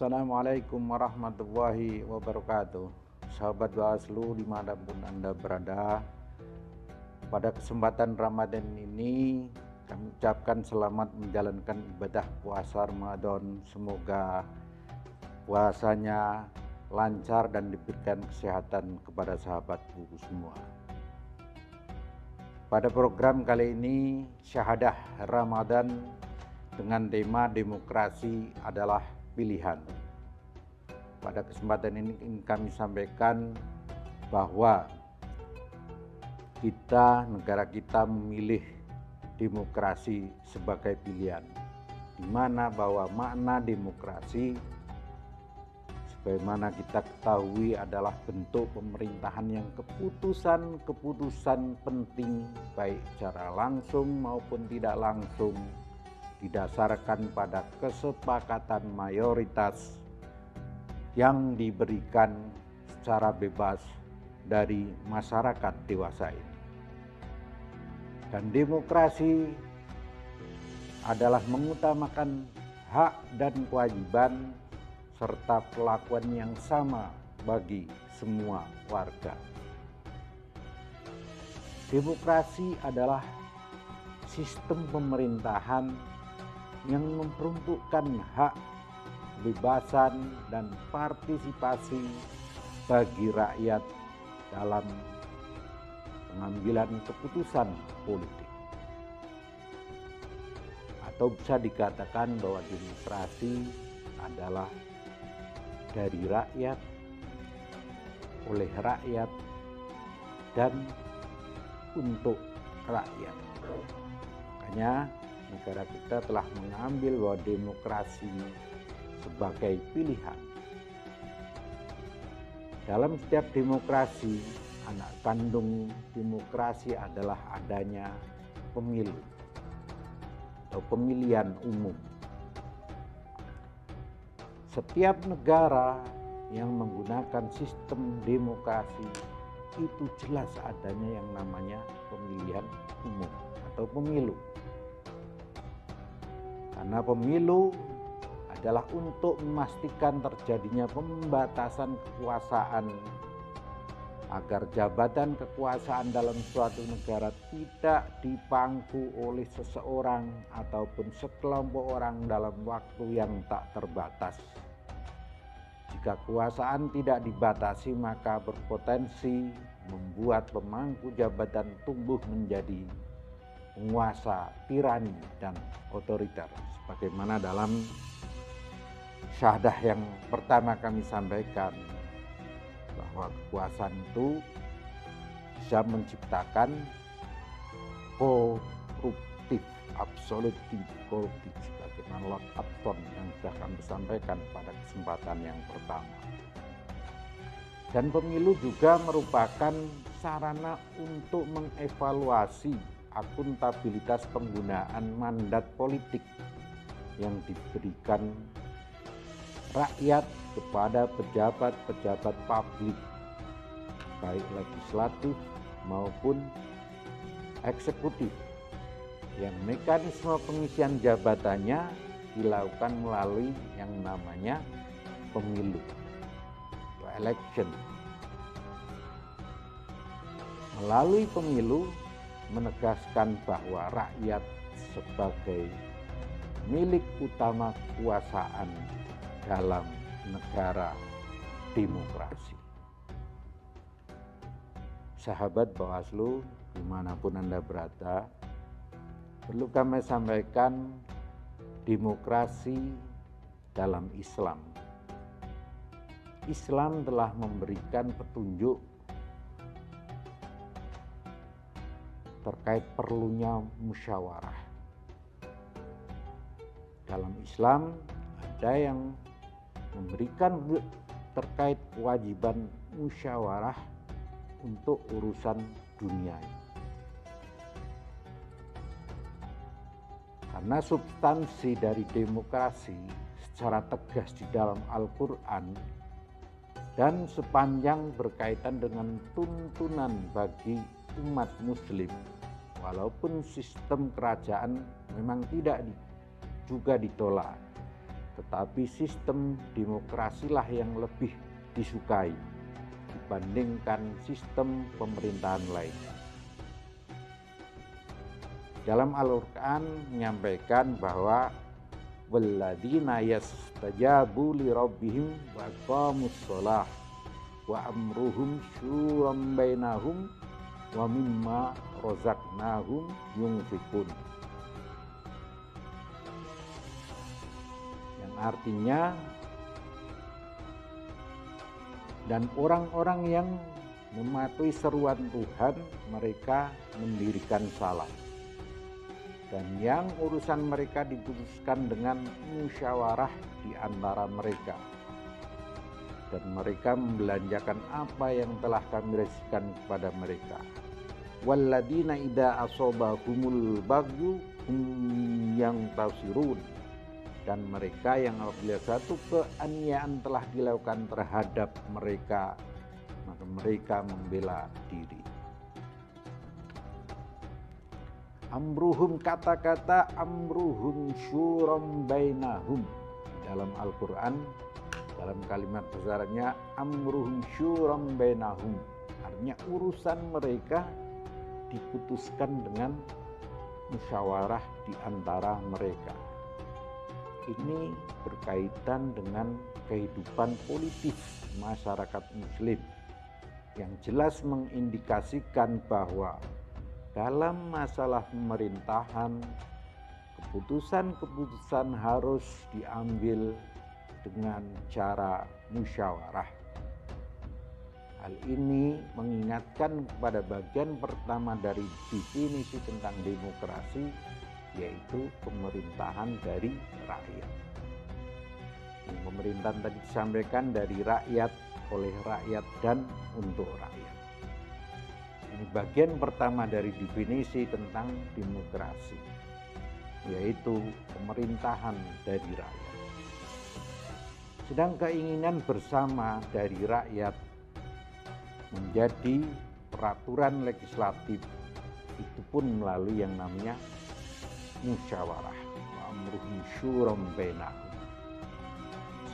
Assalamualaikum warahmatullahi wabarakatuh. Sahabat Bawaslu dimanapun Anda berada, pada kesempatan Ramadan ini kami ucapkan selamat menjalankan ibadah puasa Ramadan. Semoga puasanya lancar dan diberikan kesehatan kepada sahabatku semua. Pada program kali ini, Syahadah Ramadan dengan tema demokrasi adalah pilihan. Pada kesempatan ini ingin kami sampaikan bahwa negara kita memilih demokrasi sebagai pilihan, di mana bahwa makna demokrasi sebagaimana kita ketahui adalah bentuk pemerintahan yang keputusan penting baik secara langsung maupun tidak langsung didasarkan pada kesepakatan mayoritas yang diberikan secara bebas dari masyarakat dewasa ini. Dan demokrasi adalah mengutamakan hak dan kewajiban serta perlakuan yang sama bagi semua warga. Demokrasi adalah sistem pemerintahan yang memperuntukkan hak, kebebasan, dan partisipasi bagi rakyat dalam pengambilan keputusan politik. Atau bisa dikatakan bahwa demokrasi adalah dari rakyat, oleh rakyat, dan untuk rakyat. Makanya negara kita telah mengambil bahwa demokrasi sebagai pilihan. Dalam setiap demokrasi, anak kandung demokrasi adalah adanya pemilu atau pemilihan umum. Setiap negara yang menggunakan sistem demokrasi itu jelas adanya yang namanya pemilihan umum atau pemilu. Karena pemilu adalah untuk memastikan terjadinya pembatasan kekuasaan agar jabatan kekuasaan dalam suatu negara tidak dipangku oleh seseorang ataupun sekelompok orang dalam waktu yang tak terbatas. Jika kekuasaan tidak dibatasi, maka berpotensi membuat pemangku jabatan tumbuh menjadi penguasa, tirani, dan otoriter. Sebagaimana dalam syahadah yang pertama kami sampaikan, bahwa kekuasaan itu bisa menciptakan koruptif, absolutif koruptif, sebagaimana Lord Acton yang sudah kami sampaikan pada kesempatan yang pertama. Dan pemilu juga merupakan sarana untuk mengevaluasi akuntabilitas penggunaan mandat politik yang diberikan rakyat kepada pejabat-pejabat publik, baik legislatif maupun eksekutif, yang mekanisme pengisian jabatannya dilakukan melalui yang namanya pemilu, election. Melalui pemilu menegaskan bahwa rakyat sebagai milik utama kekuasaan dalam negara demokrasi. Sahabat Bawaslu dimanapun Anda berada, perlu kami sampaikan demokrasi dalam Islam. Islam telah memberikan petunjuk terkait perlunya musyawarah. Dalam Islam ada yang memberikan terkait kewajiban musyawarah untuk urusan dunia. Karena substansi dari demokrasi secara tegas di dalam Al-Quran dan sepanjang berkaitan dengan tuntunan bagi umat muslim, walaupun sistem kerajaan memang tidak juga ditolak, tetapi sistem demokrasilah yang lebih disukai dibandingkan sistem pemerintahan lain. Dalam Al-Quran menyampaikan bahwa walladzina yastajabu li rabbihim wa aqamus shalah wa amruhum syuram bainahum wa mimma razaqnahum yunfikun. Yang artinya, dan orang-orang yang mematuhi seruan Tuhan, mereka mendirikan salat. Dan yang urusan mereka diputuskan dengan musyawarah di antara mereka. Dan mereka membelanjakan apa yang telah kami rezekikan kepada mereka. Walladzina idza asobahumul baghyu hum yantasirun. Dan mereka yang apabila satu keaniayaan telah dilakukan terhadap mereka, maka mereka membela diri. Amruhum, kata-kata amruhum syuram bainahum dalam Al-Quran, dalam kalimat besarnya amruhum syuram bainahum, artinya urusan mereka diputuskan dengan musyawarah di antara mereka. Ini berkaitan dengan kehidupan politis masyarakat muslim yang jelas mengindikasikan bahwa dalam masalah pemerintahan, keputusan-keputusan harus diambil dengan cara musyawarah. Hal ini mengingatkan kepada bagian pertama dari definisi tentang demokrasi, yaitu pemerintahan dari rakyat. Pemerintahan tadi disampaikan dari rakyat, oleh rakyat, dan untuk rakyat. Ini bagian pertama dari definisi tentang demokrasi, yaitu pemerintahan dari rakyat. Sedang keinginan bersama dari rakyat menjadi peraturan legislatif itu pun melalui yang namanya musyawarah, amruhum syuram bainahum.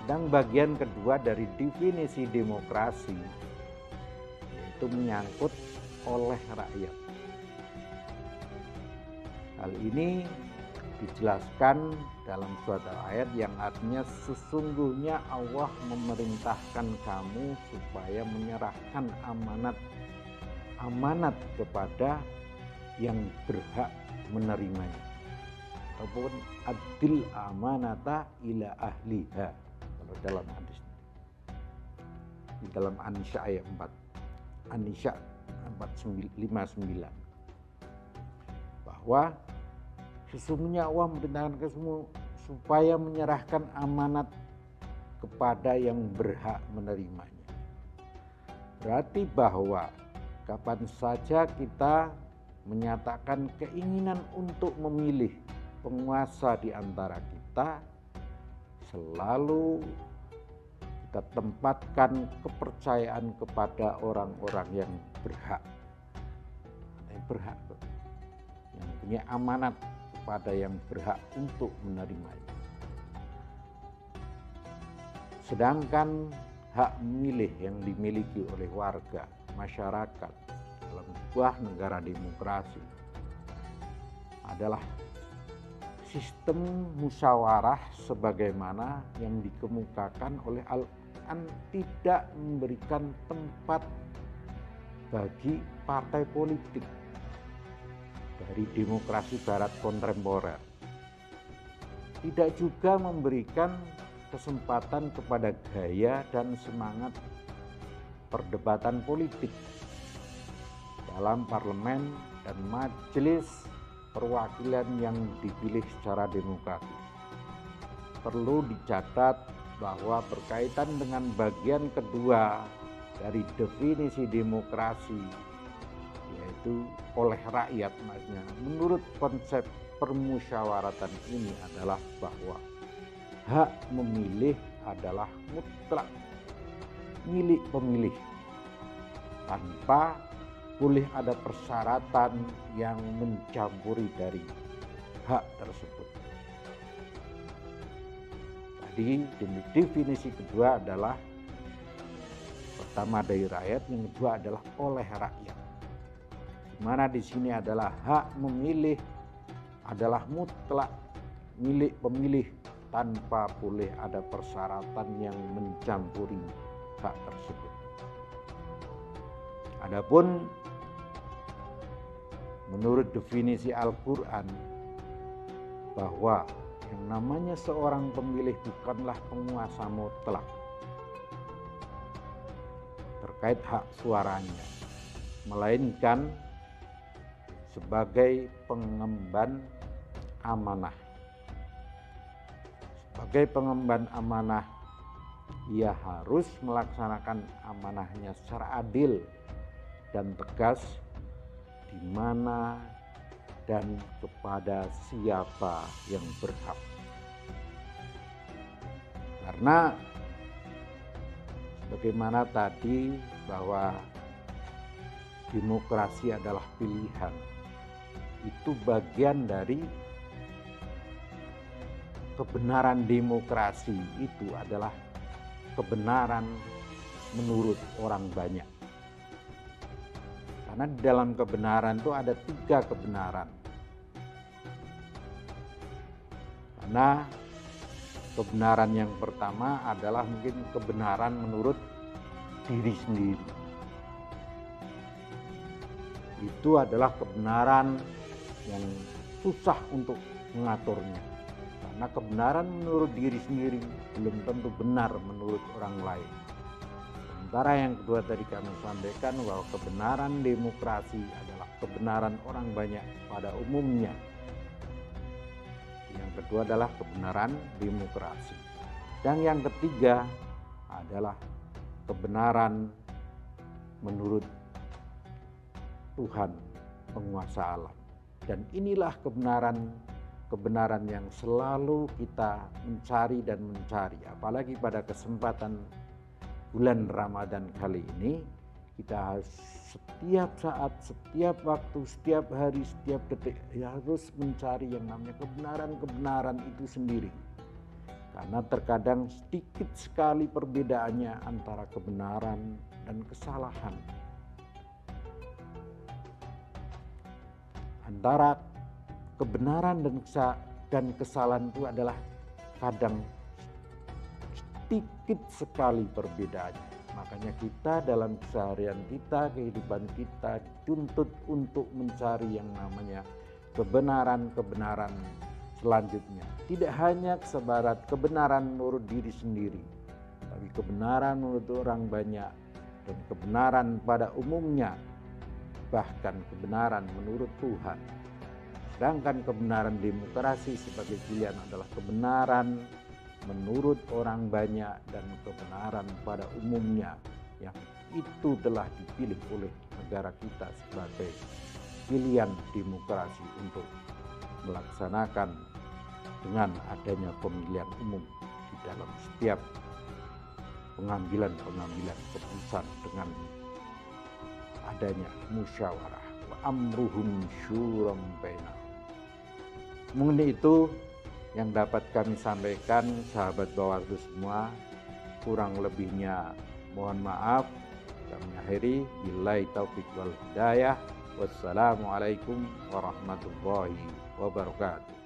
Sedang bagian kedua dari definisi demokrasi yaitu menyangkut oleh rakyat. Hal ini dijelaskan dalam suatu ayat yang artinya sesungguhnya Allah memerintahkan kamu supaya menyerahkan amanat kepada yang berhak menerimanya, ataupun adil amanata ila ahliha kalau dalam hadis, di dalam An-Nisa ayat 4, An-Nisa 4:59, bahwa sesungguhnya Allah memerintahkan kamu supaya menyerahkan amanat kepada yang berhak menerimanya. Berarti bahwa kapan saja kita menyatakan keinginan untuk memilih penguasa di antara kita, selalu kita tempatkan kepercayaan kepada orang-orang yang berhak, yang punya amanat kepada yang berhak untuk menerimanya. Sedangkan hak memilih yang dimiliki oleh warga masyarakat dalam sebuah negara demokrasi adalah sistem musyawarah sebagaimana yang dikemukakan oleh Al-Quran, tidak memberikan tempat bagi partai politik dari demokrasi barat kontemporer. Tidak juga memberikan kesempatan kepada gaya dan semangat perdebatan politik dalam parlemen dan majelis perwakilan yang dipilih secara demokratis. Perlu dicatat bahwa berkaitan dengan bagian kedua dari definisi demokrasi, yaitu oleh rakyat, maksudnya menurut konsep permusyawaratan ini adalah bahwa hak memilih adalah mutlak milik pemilih tanpa boleh ada persyaratan yang mencampuri dari hak tersebut. Jadi definisi kedua adalah pertama dari rakyat, yang kedua adalah oleh rakyat. Di mana di sini adalah hak memilih adalah mutlak milik pemilih tanpa boleh ada persyaratan yang mencampuri hak tersebut. Adapun menurut definisi Al-Quran bahwa yang namanya seorang pemilih bukanlah penguasa mutlak terkait hak suaranya, melainkan sebagai pengemban amanah. Sebagai pengemban amanah, ia harus melaksanakan amanahnya secara adil dan tegas, di mana dan kepada siapa yang berhak. Karena bagaimana tadi bahwa demokrasi adalah pilihan, itu bagian dari kebenaran demokrasi. Itu adalah kebenaran menurut orang banyak. Karena di dalam kebenaran itu ada 3 kebenaran. Karena kebenaran yang pertama adalah mungkin kebenaran menurut diri sendiri. Itu adalah kebenaran yang susah untuk mengaturnya. Karena kebenaran menurut diri sendiri belum tentu benar menurut orang lain. Sementara yang kedua tadi kami sampaikan bahwa kebenaran demokrasi adalah kebenaran orang banyak pada umumnya. Yang kedua adalah kebenaran demokrasi. Dan yang ketiga adalah kebenaran menurut Tuhan penguasa alam. Dan inilah kebenaran yang selalu kita mencari dan mencari. Apalagi pada kesempatan bulan Ramadan kali ini, kita harus setiap saat, setiap waktu, setiap hari, setiap detik harus mencari yang namanya kebenaran itu sendiri. Karena terkadang sedikit sekali perbedaannya antara kebenaran dan kesalahan. Antara kebenaran dan kesalahan itu adalah kadang sedikit sekali perbedaannya. Makanya kita dalam keseharian kita, kehidupan kita dituntut untuk mencari yang namanya kebenaran-kebenaran selanjutnya. Tidak hanya sebarat kebenaran menurut diri sendiri, tapi kebenaran menurut orang banyak dan kebenaran pada umumnya, bahkan kebenaran menurut Tuhan. Sedangkan kebenaran demokrasi sebagai pilihan adalah kebenaran menurut orang banyak dan kebenaran pada umumnya, yang itu telah dipilih oleh negara kita sebagai pilihan demokrasi untuk melaksanakan dengan adanya pemilihan umum di dalam setiap pengambilan keputusan dengan adanya musyawarah wa amruhum syuram bainahum. Mungkin itu yang dapat kami sampaikan, sahabat Bawaslu semua. Kurang lebihnya mohon maaf. Kami akhiri, billahi taufik wal hidayah. Wassalamualaikum warahmatullahi wabarakatuh.